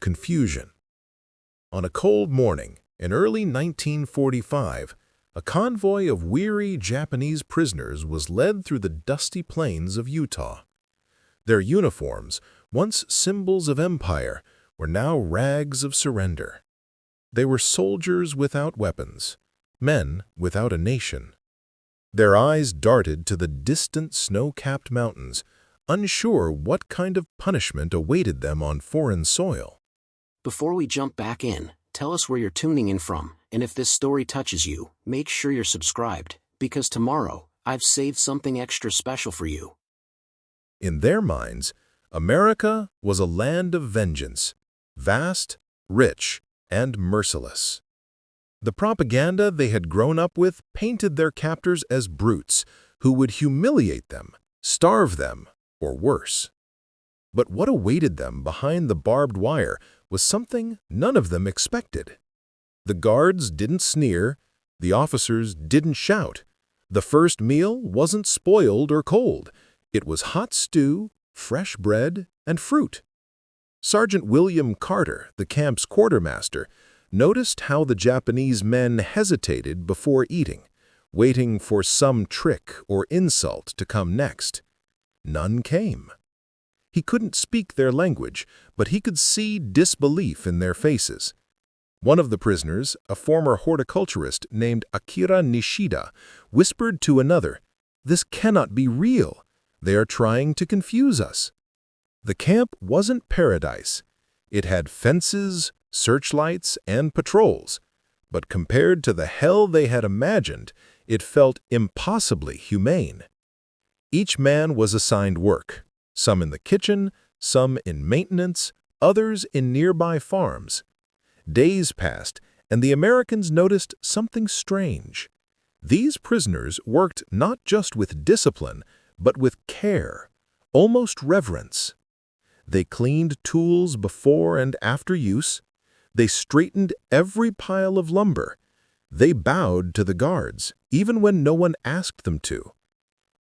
confusion. On a cold morning in early 1945, a convoy of weary Japanese prisoners was led through the dusty plains of Utah. Their uniforms, once symbols of empire, were now rags of surrender. They were soldiers without weapons, men without a nation. Their eyes darted to the distant snow-capped mountains, unsure what kind of punishment awaited them on foreign soil. Before we jump back in, tell us where you're tuning in from, and if this story touches you, make sure you're subscribed, because tomorrow, I've saved something extra special for you. In their minds, America was a land of vengeance, vast, rich, and merciless. The propaganda they had grown up with painted their captors as brutes who would humiliate them, starve them, or worse. But what awaited them behind the barbed wire was something none of them expected. The guards didn't sneer, the officers didn't shout. The first meal wasn't spoiled or cold. It was hot stew, fresh bread, and fruit. Sergeant William Carter, the camp's quartermaster, noticed how the Japanese men hesitated before eating, waiting for some trick or insult to come next. None came. He couldn't speak their language, but he could see disbelief in their faces. One of the prisoners, a former horticulturist named Akira Nishida, whispered to another, "This cannot be real. They are trying to confuse us." The camp wasn't paradise. It had fences, searchlights, and patrols. But compared to the hell they had imagined, it felt impossibly humane. Each man was assigned work, some in the kitchen, some in maintenance, others in nearby farms. Days passed, and the Americans noticed something strange. These prisoners worked not just with discipline, but with care, almost reverence. They cleaned tools before and after use. They straightened every pile of lumber. They bowed to the guards, even when no one asked them to.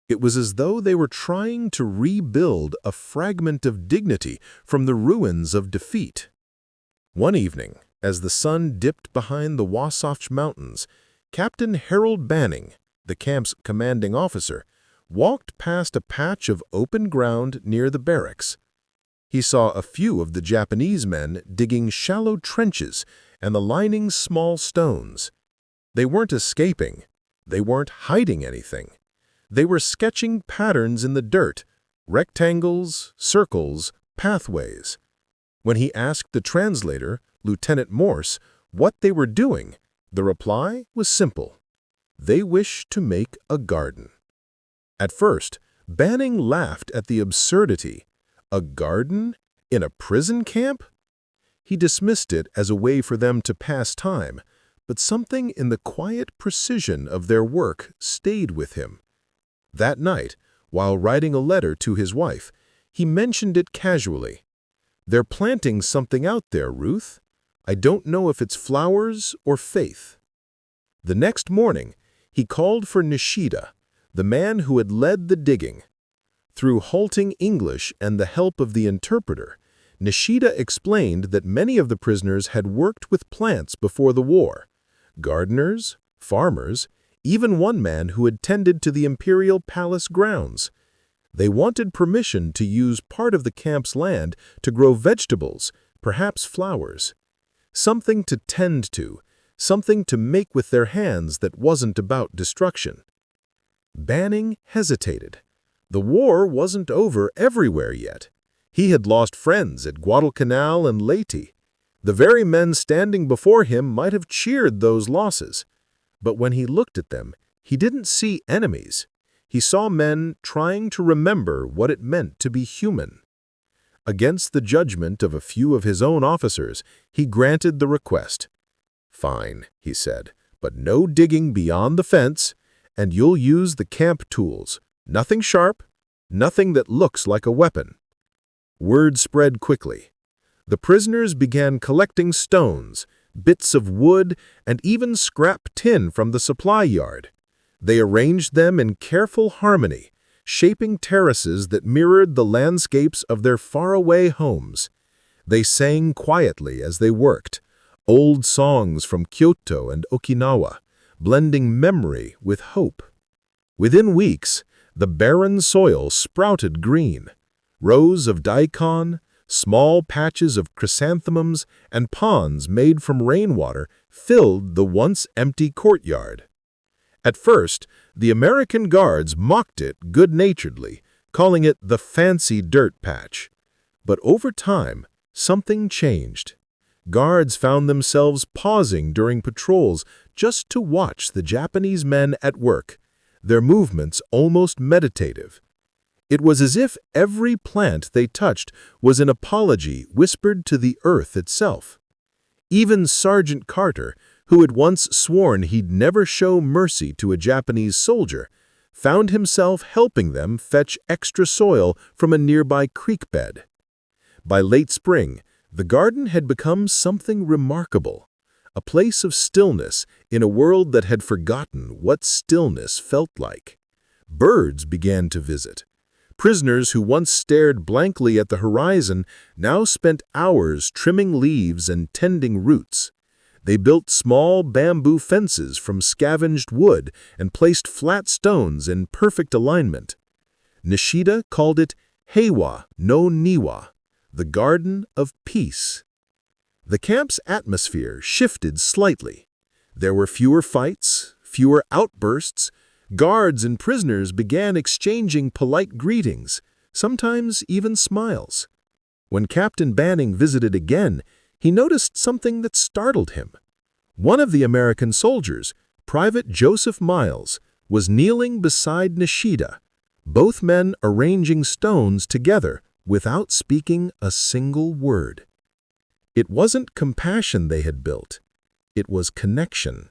It was as though they were trying to rebuild a fragment of dignity from the ruins of defeat. One evening, as the sun dipped behind the Wasatch Mountains, Captain Harold Banning, the camp's commanding officer, walked past a patch of open ground near the barracks. He saw a few of the Japanese men digging shallow trenches and the lining small stones. They weren't escaping. They weren't hiding anything. They were sketching patterns in the dirt, rectangles, circles, pathways. When he asked the translator, Lieutenant Morse, what they were doing, the reply was simple. They wished to make a garden. At first, Banning laughed at the absurdity. A garden in a prison camp? He dismissed it as a way for them to pass time, but something in the quiet precision of their work stayed with him. That night, while writing a letter to his wife, he mentioned it casually. "They're planting something out there, Ruth. I don't know if it's flowers or faith." The next morning, he called for Nishida, the man who had led the digging. Through halting English and the help of the interpreter, Nishida explained that many of the prisoners had worked with plants before the war. Gardeners, farmers, even one man who had tended to the imperial palace grounds. They wanted permission to use part of the camp's land to grow vegetables, perhaps flowers. Something to tend to, something to make with their hands that wasn't about destruction. Banning hesitated. The war wasn't over everywhere yet. He had lost friends at Guadalcanal and Leyte. The very men standing before him might have cheered those losses. But when he looked at them, he didn't see enemies. He saw men trying to remember what it meant to be human. Against the judgment of a few of his own officers, he granted the request. "Fine," he said, "but no digging beyond the fence, and you'll use the camp tools. Nothing sharp, nothing that looks like a weapon." Word spread quickly. The prisoners began collecting stones, bits of wood, and even scrap tin from the supply yard. They arranged them in careful harmony, shaping terraces that mirrored the landscapes of their faraway homes. They sang quietly as they worked, old songs from Kyoto and Okinawa, blending memory with hope. Within weeks, the barren soil sprouted green. Rows of daikon, small patches of chrysanthemums, and ponds made from rainwater filled the once empty courtyard. At first, the American guards mocked it good-naturedly, calling it the fancy dirt patch. But over time, something changed. Guards found themselves pausing during patrols just to watch the Japanese men at work, their movements almost meditative. It was as if every plant they touched was an apology whispered to the earth itself. Even Sergeant Carter, who had once sworn he'd never show mercy to a Japanese soldier, found himself helping them fetch extra soil from a nearby creek bed. By late spring, the garden had become something remarkable, a place of stillness in a world that had forgotten what stillness felt like. Birds began to visit. Prisoners who once stared blankly at the horizon now spent hours trimming leaves and tending roots. They built small bamboo fences from scavenged wood and placed flat stones in perfect alignment. Nishida called it Heiwa no Niwa, the Garden of Peace. The camp's atmosphere shifted slightly. There were fewer fights, fewer outbursts. Guards and prisoners began exchanging polite greetings, sometimes even smiles. When Captain Banning visited again, he noticed something that startled him. One of the American soldiers, Private Joseph Miles, was kneeling beside Nishida, both men arranging stones together without speaking a single word. It wasn't compassion they had built, it was connection.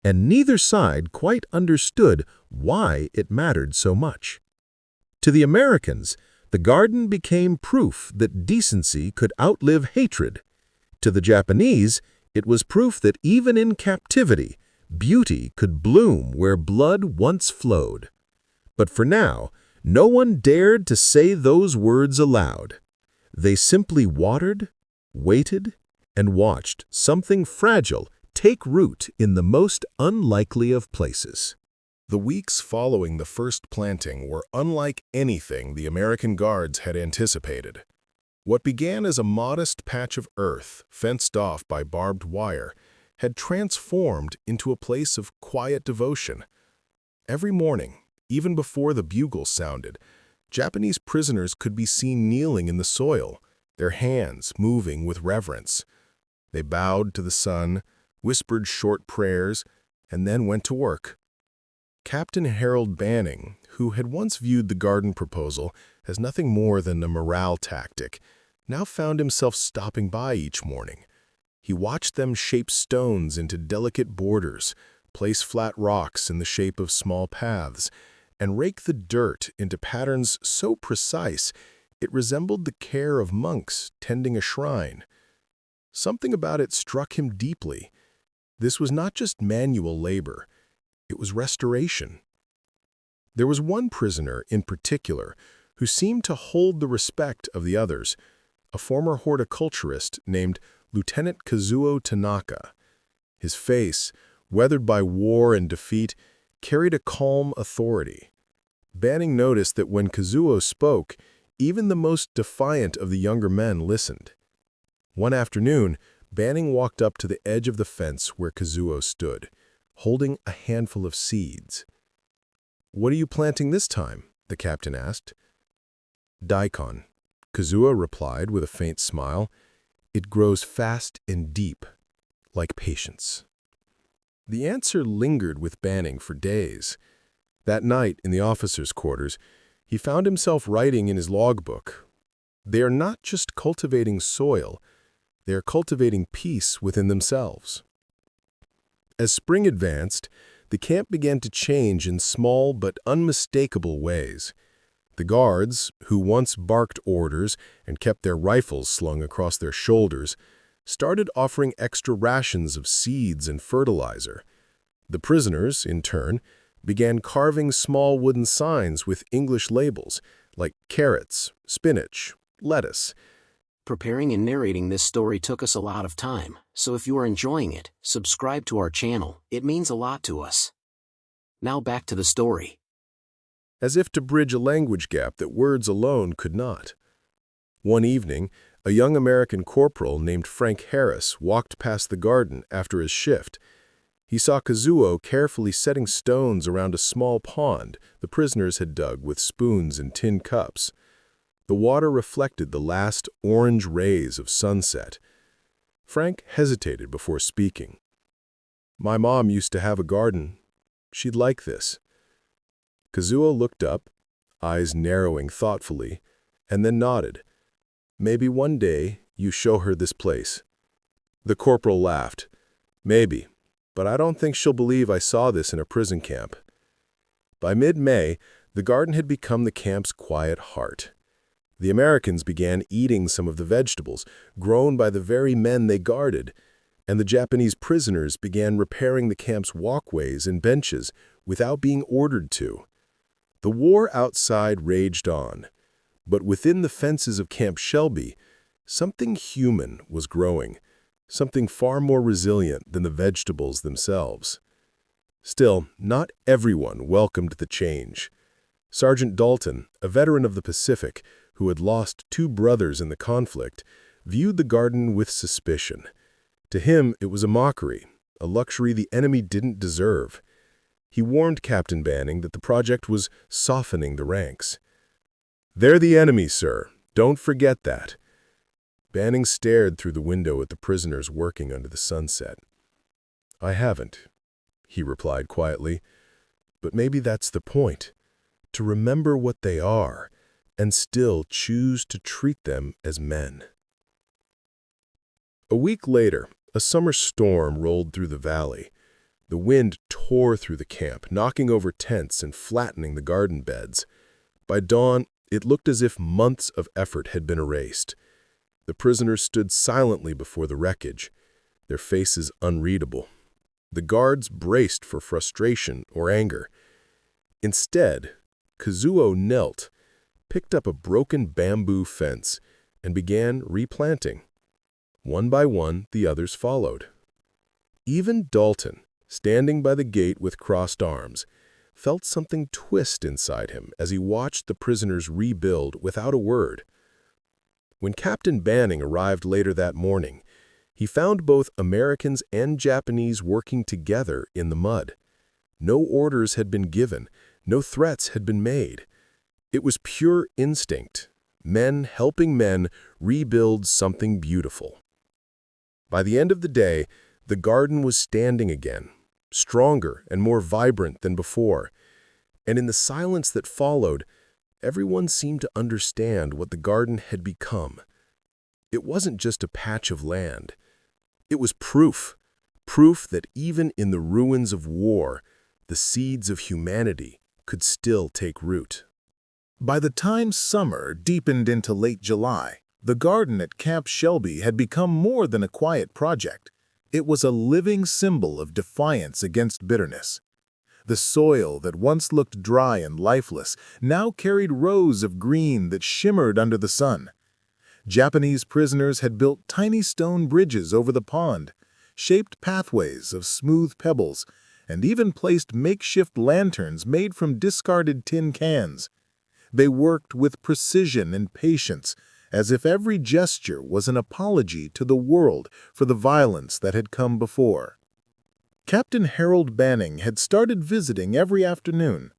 And neither side quite understood why it mattered so much. To the Americans, the garden became proof that decency could outlive hatred. To the Japanese, it was proof that even in captivity, beauty could bloom where blood once flowed. But for now, no one dared to say those words aloud. They simply watered, waited, and watched something fragile take root in the most unlikely of places. The weeks following the first planting were unlike anything the American guards had anticipated. What began as a modest patch of earth, fenced off by barbed wire, had transformed into a place of quiet devotion. Every morning, even before the bugle sounded, Japanese prisoners could be seen kneeling in the soil, their hands moving with reverence. They bowed to the sun, whispered short prayers, and then went to work. Captain Harold Banning, who had once viewed the garden proposal as nothing more than a morale tactic, now found himself stopping by each morning. He watched them shape stones into delicate borders, place flat rocks in the shape of small paths, and rake the dirt into patterns so precise it resembled the care of monks tending a shrine. Something about it struck him deeply. This was not just manual labor, it was restoration. There was one prisoner in particular who seemed to hold the respect of the others, a former horticulturist named Lieutenant Kazuo Tanaka. His face, weathered by war and defeat, carried a calm authority. Banning noticed that when Kazuo spoke, even the most defiant of the younger men listened. One afternoon, Banning walked up to the edge of the fence where Kazuo stood, holding a handful of seeds. "What are you planting this time?" the captain asked. "Daikon," Kazuo replied with a faint smile. "It grows fast and deep, like patience." The answer lingered with Banning for days. That night, in the officers' quarters, he found himself writing in his logbook. They are not just cultivating soil, they are cultivating peace within themselves. As spring advanced, the camp began to change in small but unmistakable ways. The guards, who once barked orders and kept their rifles slung across their shoulders, started offering extra rations of seeds and fertilizer. The prisoners, in turn, began carving small wooden signs with English labels like carrots, spinach, lettuce. Preparing and narrating this story took us a lot of time, so if you are enjoying it, subscribe to our channel, it means a lot to us. Now back to the story. As if to bridge a language gap that words alone could not. One evening, a young American corporal named Frank Harris walked past the garden after his shift. He saw Kazuo carefully setting stones around a small pond the prisoners had dug with spoons and tin cups. The water reflected the last orange rays of sunset. Frank hesitated before speaking. "My mom used to have a garden. She'd like this." Kazuo looked up, eyes narrowing thoughtfully, and then nodded. "Maybe one day you show her this place." The corporal laughed. "Maybe, but I don't think she'll believe I saw this in a prison camp." By mid-May, the garden had become the camp's quiet heart. The Americans began eating some of the vegetables grown by the very men they guarded, and the Japanese prisoners began repairing the camp's walkways and benches without being ordered to. The war outside raged on, but within the fences of Camp Shelby, something human was growing, something far more resilient than the vegetables themselves. Still, not everyone welcomed the change. Sergeant Dalton, a veteran of the Pacific, who had lost 2 brothers in the conflict, viewed the garden with suspicion. To him, it was a mockery, a luxury the enemy didn't deserve. He warned Captain Banning that the project was softening the ranks. "They're the enemy, sir. Don't forget that." Banning stared through the window at the prisoners working under the sunset. "I haven't," he replied quietly. "But maybe that's the point, to remember what they are and still choose to treat them as men." A week later, a summer storm rolled through the valley. The wind tore through the camp, knocking over tents and flattening the garden beds. By dawn, it looked as if months of effort had been erased. The prisoners stood silently before the wreckage, their faces unreadable. The guards braced for frustration or anger. Instead, Kazuo knelt, picked up a broken bamboo fence, and began replanting. One by one, the others followed. Even Dalton, standing by the gate with crossed arms, felt something twist inside him as he watched the prisoners rebuild without a word. When Captain Banning arrived later that morning, he found both Americans and Japanese working together in the mud. No orders had been given, no threats had been made. It was pure instinct, men helping men rebuild something beautiful. By the end of the day, the garden was standing again, stronger and more vibrant than before. And in the silence that followed, everyone seemed to understand what the garden had become. It wasn't just a patch of land. It was proof that even in the ruins of war, the seeds of humanity could still take root. By the time summer deepened into late July, the garden at Camp Shelby had become more than a quiet project. It was a living symbol of defiance against bitterness. The soil that once looked dry and lifeless now carried rows of green that shimmered under the sun. Japanese prisoners had built tiny stone bridges over the pond, shaped pathways of smooth pebbles, and even placed makeshift lanterns made from discarded tin cans. They worked with precision and patience, as if every gesture was an apology to the world for the violence that had come before. Captain Harold Banning had started visiting every afternoon.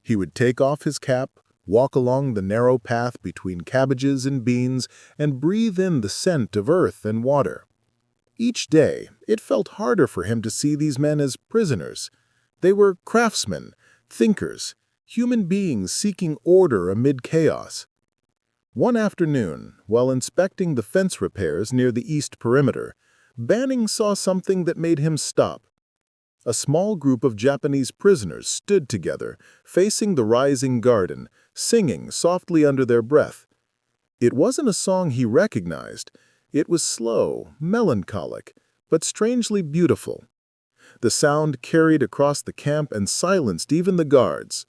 He would take off his cap, walk along the narrow path between cabbages and beans, and breathe in the scent of earth and water. Each day, it felt harder for him to see these men as prisoners. They were craftsmen, thinkers, human beings seeking order amid chaos. One afternoon, while inspecting the fence repairs near the east perimeter, Banning saw something that made him stop. A small group of Japanese prisoners stood together, facing the rising garden, singing softly under their breath. It wasn't a song he recognized. It was slow, melancholic, but strangely beautiful. The sound carried across the camp and silenced even the guards.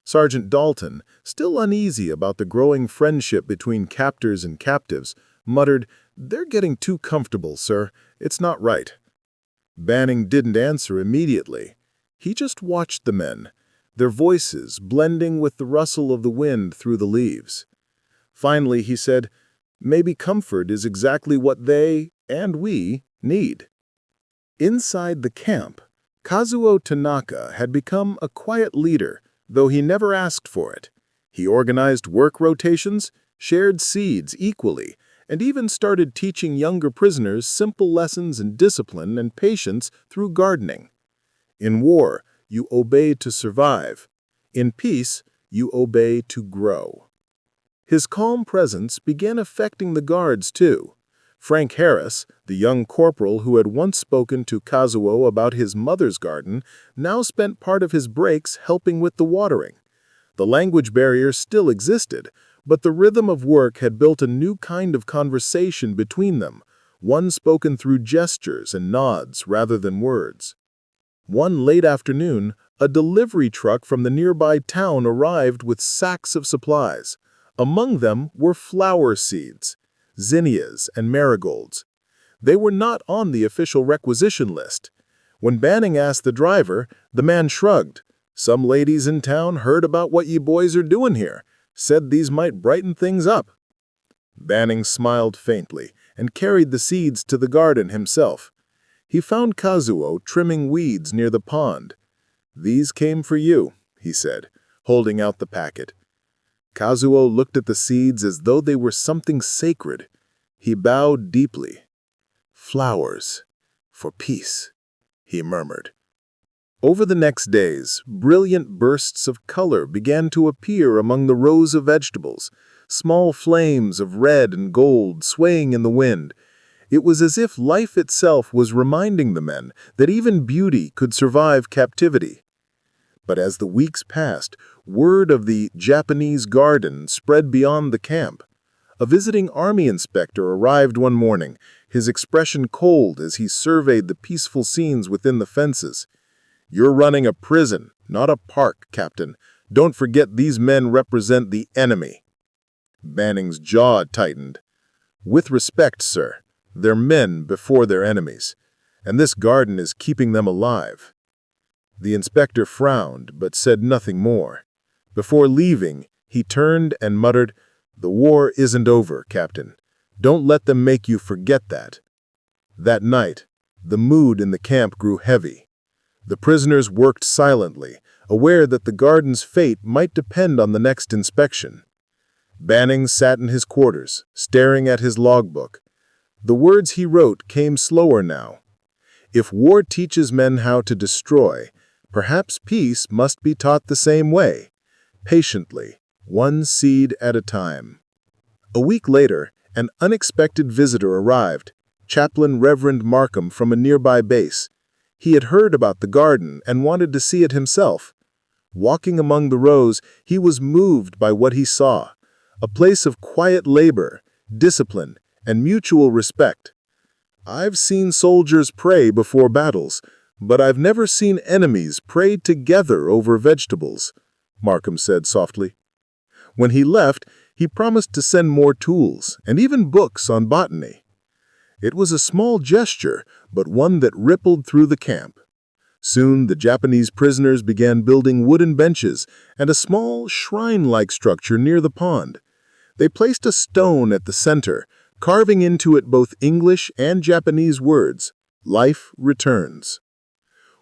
Sergeant Dalton, still uneasy about the growing friendship between captors and captives, muttered, "They're getting too comfortable, sir. It's not right." Banning didn't answer immediately. He just watched the men, their voices blending with the rustle of the wind through the leaves. Finally, he said, "Maybe comfort is exactly what they, and we, need." Inside the camp, Kazuo Tanaka had become a quiet leader, though he never asked for it. He organized work rotations, shared seeds equally, and even started teaching younger prisoners simple lessons in discipline and patience through gardening. In war, you obey to survive. In peace, you obey to grow. His calm presence began affecting the guards, too. Frank Harris, the young corporal who had once spoken to Kazuo about his mother's garden, now spent part of his breaks helping with the watering. The language barrier still existed, but the rhythm of work had built a new kind of conversation between them, one spoken through gestures and nods rather than words. One late afternoon, a delivery truck from the nearby town arrived with sacks of supplies. Among them were flower seeds, zinnias and marigolds. They were not on the official requisition list. When Banning asked the driver, the man shrugged. "Some ladies in town heard about what you boys are doing here, said these might brighten things up." Banning smiled faintly and carried the seeds to the garden himself. He found Kazuo trimming weeds near the pond. "These came for you," he said, holding out the packet. Kazuo looked at the seeds as though they were something sacred. He bowed deeply. "Flowers for peace," he murmured. Over the next days, brilliant bursts of color began to appear among the rows of vegetables, small flames of red and gold swaying in the wind. It was as if life itself was reminding the men that even beauty could survive captivity. But as the weeks passed, word of the Japanese garden spread beyond the camp. A visiting army inspector arrived one morning, his expression cold as he surveyed the peaceful scenes within the fences. "You're running a prison, not a park, Captain. Don't forget these men represent the enemy." Banning's jaw tightened. "With respect, sir, they're men before they're enemies, and this garden is keeping them alive." The inspector frowned, but said nothing more. Before leaving, he turned and muttered, "The war isn't over, Captain. Don't let them make you forget that." That night, the mood in the camp grew heavy. The prisoners worked silently, aware that the garden's fate might depend on the next inspection. Banning sat in his quarters, staring at his logbook. The words he wrote came slower now. If war teaches men how to destroy, perhaps peace must be taught the same way, patiently, one seed at a time. A week later, an unexpected visitor arrived, Chaplain Reverend Markham from a nearby base. He had heard about the garden and wanted to see it himself. Walking among the rows, he was moved by what he saw, a place of quiet labor, discipline, and mutual respect. "I've seen soldiers pray before battles, but I've never seen enemies pray together over vegetables," Markham said softly. When he left, he promised to send more tools and even books on botany. It was a small gesture, but one that rippled through the camp. Soon, the Japanese prisoners began building wooden benches and a small shrine-like structure near the pond. They placed a stone at the center, carving into it both English and Japanese words, "Life returns."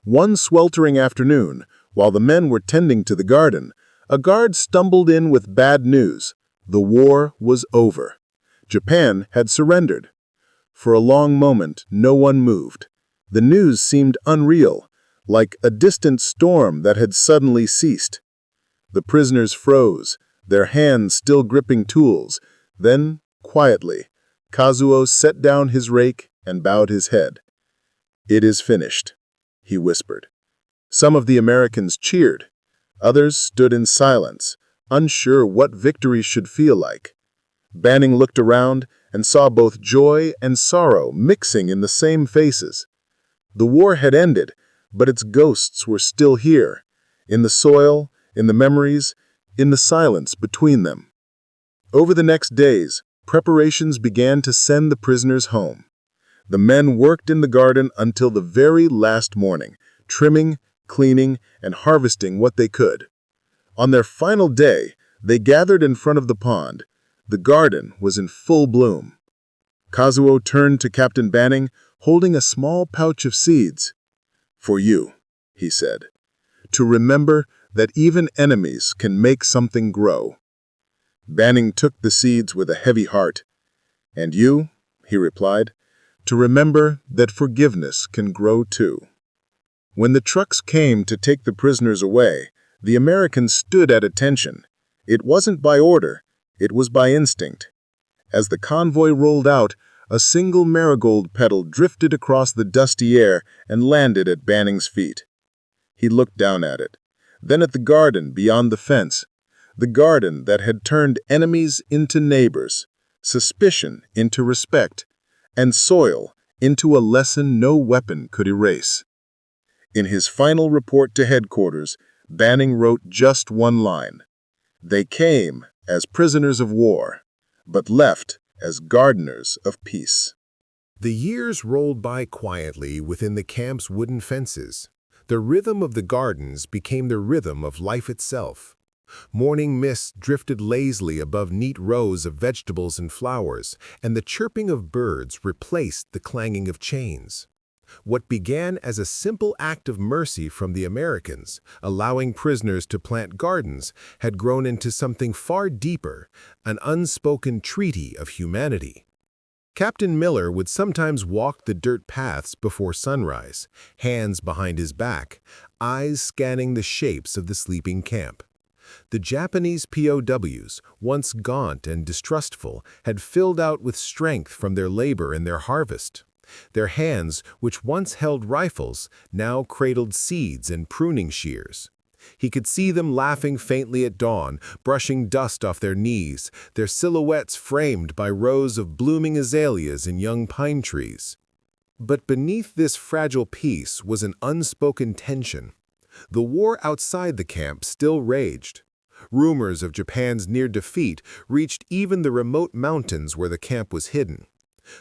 One sweltering afternoon, while the men were tending to the garden, a guard stumbled in with bad news. The war was over. Japan had surrendered. For a long moment, no one moved. The news seemed unreal, like a distant storm that had suddenly ceased. The prisoners froze, their hands still gripping tools. Then, quietly, Kazuo set down his rake and bowed his head. "It is finished," he whispered. Some of the Americans cheered. Others stood in silence, unsure what victory should feel like. Banning looked around and saw both joy and sorrow mixing in the same faces. The war had ended, but its ghosts were still here, in the soil, in the memories, in the silence between them. Over the next days, preparations began to send the prisoners home. The men worked in the garden until the very last morning, trimming, cleaning, and harvesting what they could. On their final day, they gathered in front of the pond. The garden was in full bloom. Kazuo turned to Captain Banning, holding a small pouch of seeds. "For you," he said, "to remember that even enemies can make something grow." Banning took the seeds with a heavy heart. "And you," he replied, "to remember that forgiveness can grow too." When the trucks came to take the prisoners away, the Americans stood at attention. It wasn't by order, it was by instinct. As the convoy rolled out, a single marigold petal drifted across the dusty air and landed at Banning's feet. He looked down at it, then at the garden beyond the fence, the garden that had turned enemies into neighbors, suspicion into respect, and soil into a lesson no weapon could erase. In his final report to headquarters, Banning wrote just one line: "They came as prisoners of war, but left as gardeners of peace." The years rolled by quietly within the camp's wooden fences. The rhythm of the gardens became the rhythm of life itself. Morning mists drifted lazily above neat rows of vegetables and flowers, and the chirping of birds replaced the clanging of chains. What began as a simple act of mercy from the Americans, allowing prisoners to plant gardens, had grown into something far deeper, an unspoken treaty of humanity. Captain Miller would sometimes walk the dirt paths before sunrise, hands behind his back, eyes scanning the shapes of the sleeping camp. The Japanese POWs, once gaunt and distrustful, had filled out with strength from their labor and their harvest. Their hands, which once held rifles, now cradled seeds and pruning shears. He could see them laughing faintly at dawn, brushing dust off their knees, their silhouettes framed by rows of blooming azaleas and young pine trees. But beneath this fragile peace was an unspoken tension. The war outside the camp still raged. Rumors of Japan's near defeat reached even the remote mountains where the camp was hidden.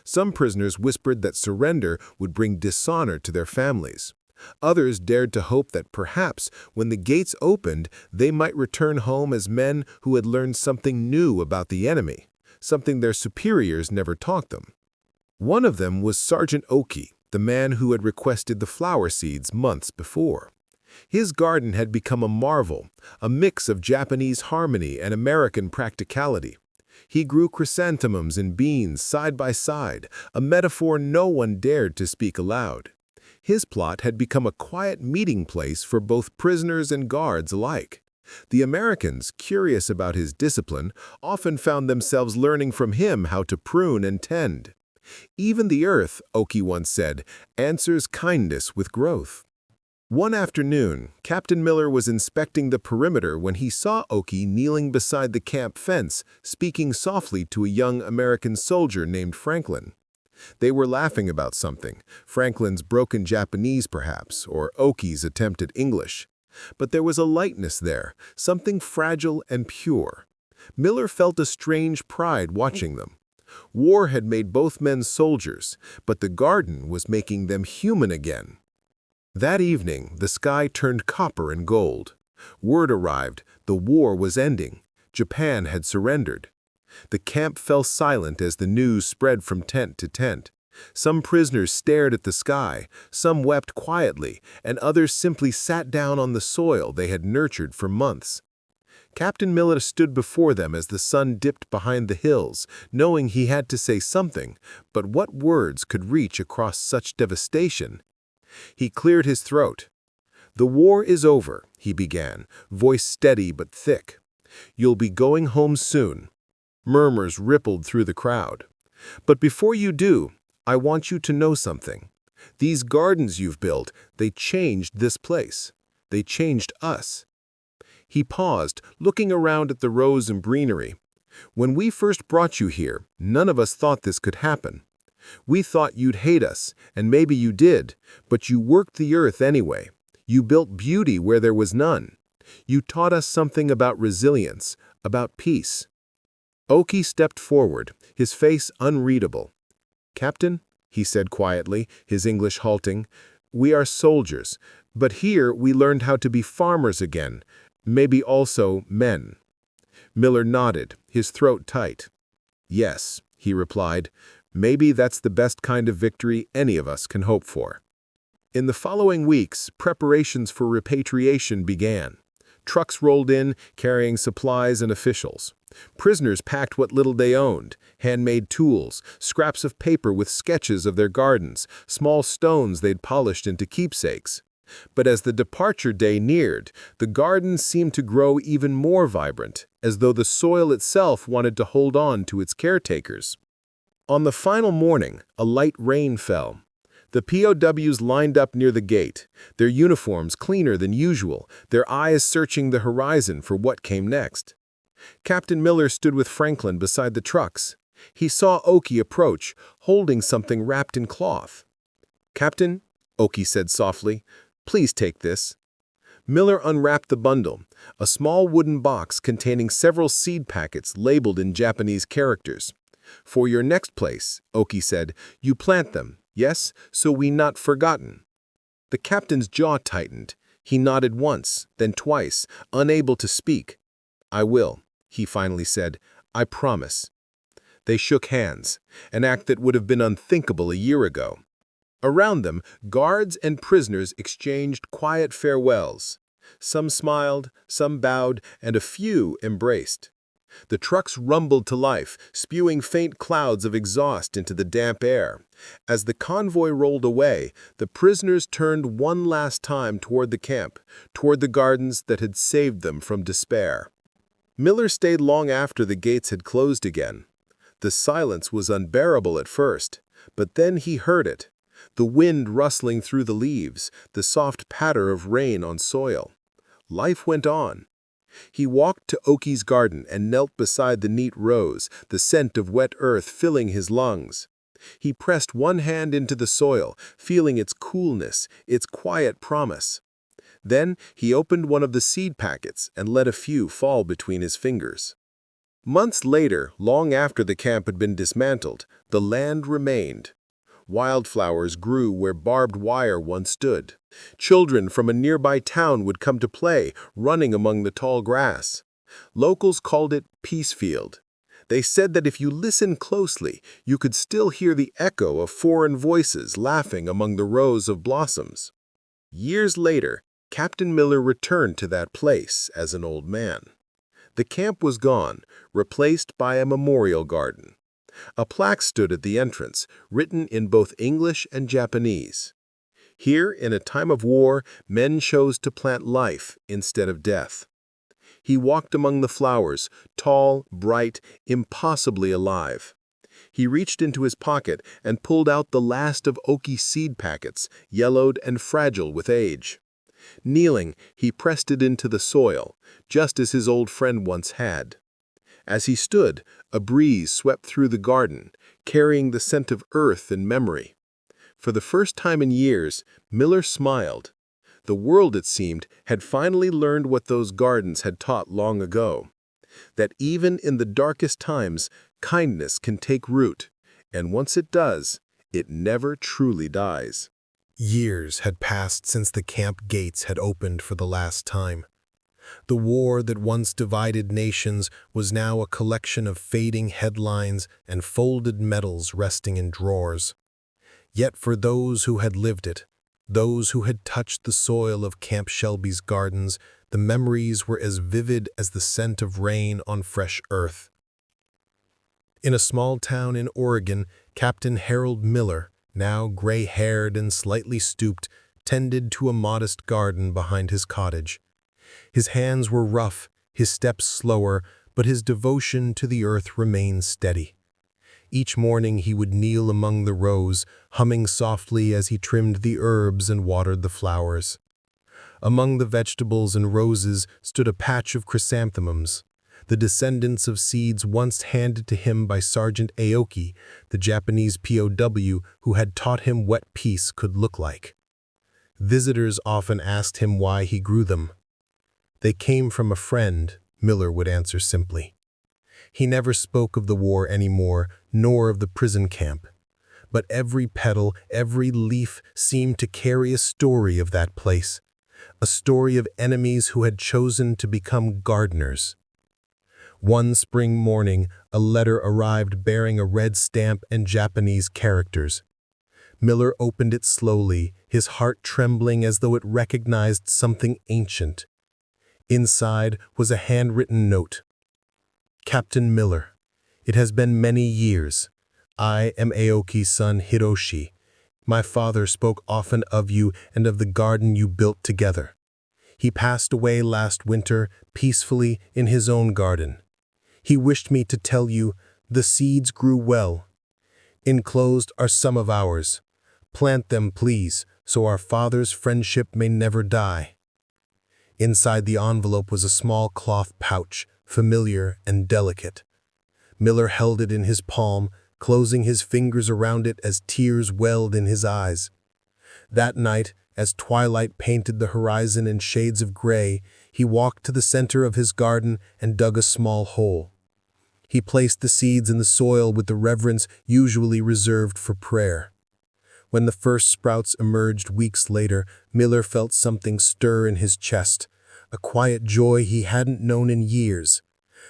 Some prisoners whispered that surrender would bring dishonor to their families. Others dared to hope that perhaps, when the gates opened, they might return home as men who had learned something new about the enemy, something their superiors never taught them. One of them was Sergeant Oki, the man who had requested the flower seeds months before. His garden had become a marvel, a mix of Japanese harmony and American practicality. He grew chrysanthemums and beans side by side, a metaphor no one dared to speak aloud. His plot had become a quiet meeting place for both prisoners and guards alike. The Americans, curious about his discipline, often found themselves learning from him how to prune and tend. Even the earth, Oki once said, answers kindness with growth. One afternoon, Captain Miller was inspecting the perimeter when he saw Oki kneeling beside the camp fence, speaking softly to a young American soldier named Franklin. They were laughing about something, Franklin's broken Japanese perhaps, or Oki's attempt at English. But there was a lightness there, something fragile and pure. Miller felt a strange pride watching them. War had made both men soldiers, but the garden was making them human again. That evening, the sky turned copper and gold. Word arrived, the war was ending. Japan had surrendered. The camp fell silent as the news spread from tent to tent. Some prisoners stared at the sky, some wept quietly, and others simply sat down on the soil they had nurtured for months. Captain Miller stood before them as the sun dipped behind the hills, knowing he had to say something, but what words could reach across such devastation? He cleared his throat. "The war is over," he began, voice steady but thick. "You'll be going home soon." Murmurs rippled through the crowd. "But before you do, I want you to know something. These gardens you've built, they changed this place. They changed us." He paused, looking around at the rows of greenery. "When we first brought you here, none of us thought this could happen. We thought you'd hate us, and maybe you did, but you worked the earth anyway. You built beauty where there was none. You taught us something about resilience, about peace." Oki stepped forward, his face unreadable. "Captain," he said quietly, his English halting, "we are soldiers, but here we learned how to be farmers again, maybe also men." Miller nodded, his throat tight. "Yes," he replied, "maybe that's the best kind of victory any of us can hope for." In the following weeks, preparations for repatriation began. Trucks rolled in, carrying supplies and officials. Prisoners packed what little they owned, handmade tools, scraps of paper with sketches of their gardens, small stones they'd polished into keepsakes. But as the departure day neared, the gardens seemed to grow even more vibrant, as though the soil itself wanted to hold on to its caretakers. On the final morning, a light rain fell. The POWs lined up near the gate, their uniforms cleaner than usual, their eyes searching the horizon for what came next. Captain Miller stood with Franklin beside the trucks. He saw Oki approach, holding something wrapped in cloth. "Captain," Oki said softly, "please take this." Miller unwrapped the bundle, a small wooden box containing several seed packets labeled in Japanese characters. "For your next place," Oki said, "you plant them, yes, so we not forgotten." The captain's jaw tightened. He nodded once, then twice, unable to speak. "I will," he finally said. "I promise." They shook hands, an act that would have been unthinkable a year ago. Around them, guards and prisoners exchanged quiet farewells. Some smiled, some bowed, and a few embraced. The trucks rumbled to life, spewing faint clouds of exhaust into the damp air. As the convoy rolled away, the prisoners turned one last time toward the camp, toward the gardens that had saved them from despair. Miller stayed long after the gates had closed again. The silence was unbearable at first, but then he heard it. The wind rustling through the leaves, the soft patter of rain on soil. Life went on. He walked to Oki's garden and knelt beside the neat rows, the scent of wet earth filling his lungs. He pressed one hand into the soil, feeling its coolness, its quiet promise. Then he opened one of the seed packets and let a few fall between his fingers. Months later, long after the camp had been dismantled, the land remained. Wildflowers grew where barbed wire once stood. Children from a nearby town would come to play, running among the tall grass. Locals called it Peacefield. They said that if you listened closely, you could still hear the echo of foreign voices laughing among the rows of blossoms. Years later, Captain Miller returned to that place as an old man. The camp was gone, replaced by a memorial garden. A plaque stood at the entrance, written in both English and Japanese. Here, in a time of war, men chose to plant life instead of death. He walked among the flowers, tall, bright, impossibly alive. He reached into his pocket and pulled out the last of Oki's seed packets, yellowed and fragile with age. Kneeling, he pressed it into the soil, just as his old friend once had. As he stood, a breeze swept through the garden, carrying the scent of earth and memory. For the first time in years, Miller smiled. The world, it seemed, had finally learned what those gardens had taught long ago. That even in the darkest times, kindness can take root, and once it does, it never truly dies. Years had passed since the camp gates had opened for the last time. The war that once divided nations was now a collection of fading headlines and folded medals resting in drawers. Yet for those who had lived it, those who had touched the soil of Camp Shelby's gardens, the memories were as vivid as the scent of rain on fresh earth. In a small town in Oregon, Captain Harold Miller, now gray-haired and slightly stooped, tended to a modest garden behind his cottage. His hands were rough, his steps slower, but his devotion to the earth remained steady. Each morning he would kneel among the rows, humming softly as he trimmed the herbs and watered the flowers. Among the vegetables and roses stood a patch of chrysanthemums, the descendants of seeds once handed to him by Sergeant Aoki, the Japanese POW who had taught him what peace could look like. Visitors often asked him why he grew them. "They came from a friend," Miller would answer simply. He never spoke of the war anymore, nor of the prison camp. But every petal, every leaf seemed to carry a story of that place, a story of enemies who had chosen to become gardeners. One spring morning, a letter arrived bearing a red stamp and Japanese characters. Miller opened it slowly, his heart trembling as though it recognized something ancient. Inside was a handwritten note. Captain Miller, it has been many years. I am Aoki's son Hiroshi. My father spoke often of you and of the garden you built together. He passed away last winter, peacefully in his own garden. He wished me to tell you, the seeds grew well. Enclosed are some of ours. Plant them, please, so our father's friendship may never die. Inside the envelope was a small cloth pouch, familiar and delicate. Miller held it in his palm, closing his fingers around it as tears welled in his eyes. That night, as twilight painted the horizon in shades of gray, he walked to the center of his garden and dug a small hole. He placed the seeds in the soil with the reverence usually reserved for prayer. When the first sprouts emerged weeks later, Miller felt something stir in his chest, a quiet joy he hadn't known in years.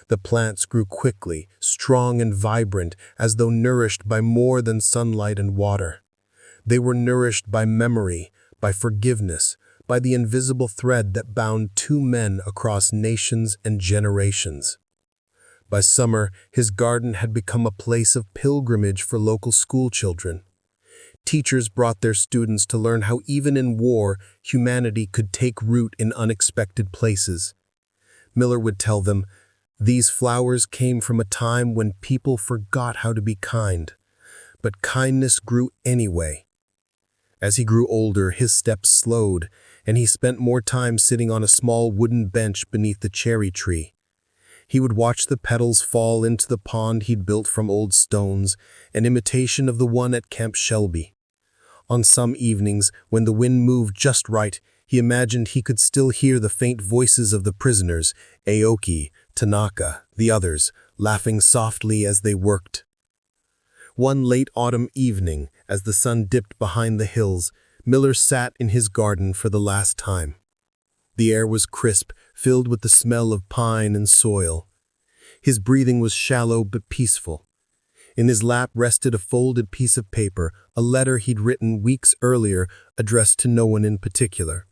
The plants grew quickly, strong and vibrant, as though nourished by more than sunlight and water. They were nourished by memory, by forgiveness, by the invisible thread that bound two men across nations and generations. By summer, his garden had become a place of pilgrimage for local schoolchildren. Teachers brought their students to learn how even in war, humanity could take root in unexpected places. Miller would tell them, these flowers came from a time when people forgot how to be kind, but kindness grew anyway. As he grew older, his steps slowed, and he spent more time sitting on a small wooden bench beneath the cherry tree. He would watch the petals fall into the pond he'd built from old stones, an imitation of the one at Camp Shelby. On some evenings, when the wind moved just right, he imagined he could still hear the faint voices of the prisoners, Aoki, Tanaka, the others, laughing softly as they worked. One late autumn evening, as the sun dipped behind the hills, Miller sat in his garden for the last time. The air was crisp, filled with the smell of pine and soil. His breathing was shallow but peaceful. In his lap rested a folded piece of paper, a letter he'd written weeks earlier, addressed to no one in particular.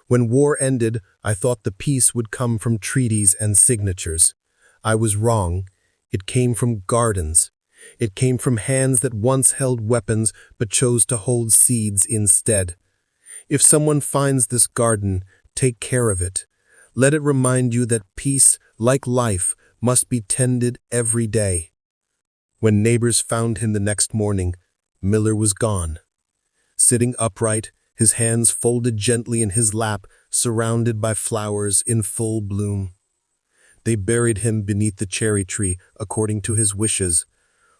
When war ended, I thought the peace would come from treaties and signatures. I was wrong. It came from gardens. It came from hands that once held weapons but chose to hold seeds instead. If someone finds this garden, take care of it. Let it remind you that peace, like life, must be tended every day. When neighbors found him the next morning, Miller was gone. Sitting upright, his hands folded gently in his lap, surrounded by flowers in full bloom. They buried him beneath the cherry tree, according to his wishes.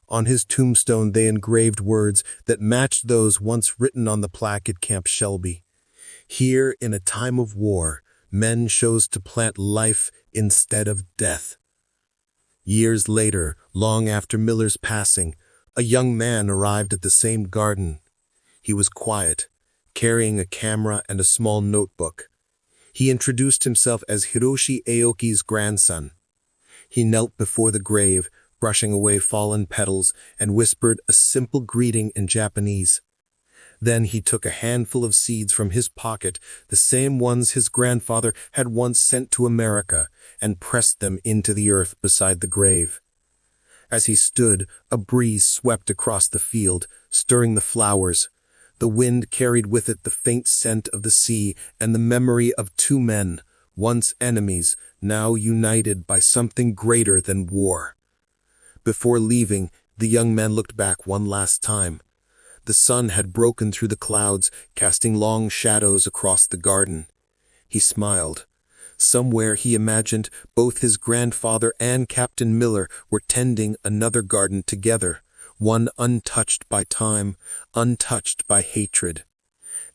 On his tombstone they engraved words that matched those once written on the plaque at Camp Shelby. Here, in a time of war, men chose to plant life instead of death. Years later, long after Miller's passing, a young man arrived at the same garden. He was quiet, carrying a camera and a small notebook. He introduced himself as Hiroshi Aoki's grandson. He knelt before the grave, brushing away fallen petals, and whispered a simple greeting in Japanese. Then he took a handful of seeds from his pocket, the same ones his grandfather had once sent to America, and pressed them into the earth beside the grave. As he stood, a breeze swept across the field, stirring the flowers. The wind carried with it the faint scent of the sea and the memory of two men, once enemies, now united by something greater than war. Before leaving, the young man looked back one last time. The sun had broken through the clouds, casting long shadows across the garden. He smiled. Somewhere, he imagined, both his grandfather and Captain Miller were tending another garden together, one untouched by time, untouched by hatred.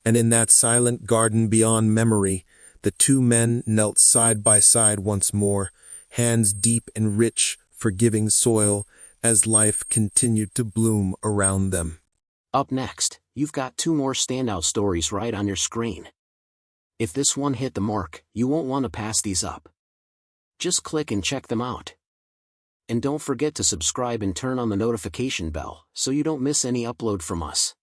And in that silent garden beyond memory, the two men knelt side by side once more, hands deep in rich, forgiving soil as life continued to bloom around them. Up next, you've got 2 more standout stories right on your screen. If this one hit the mark, you won't want to pass these up. Just click and check them out. And don't forget to subscribe and turn on the notification bell so you don't miss any upload from us.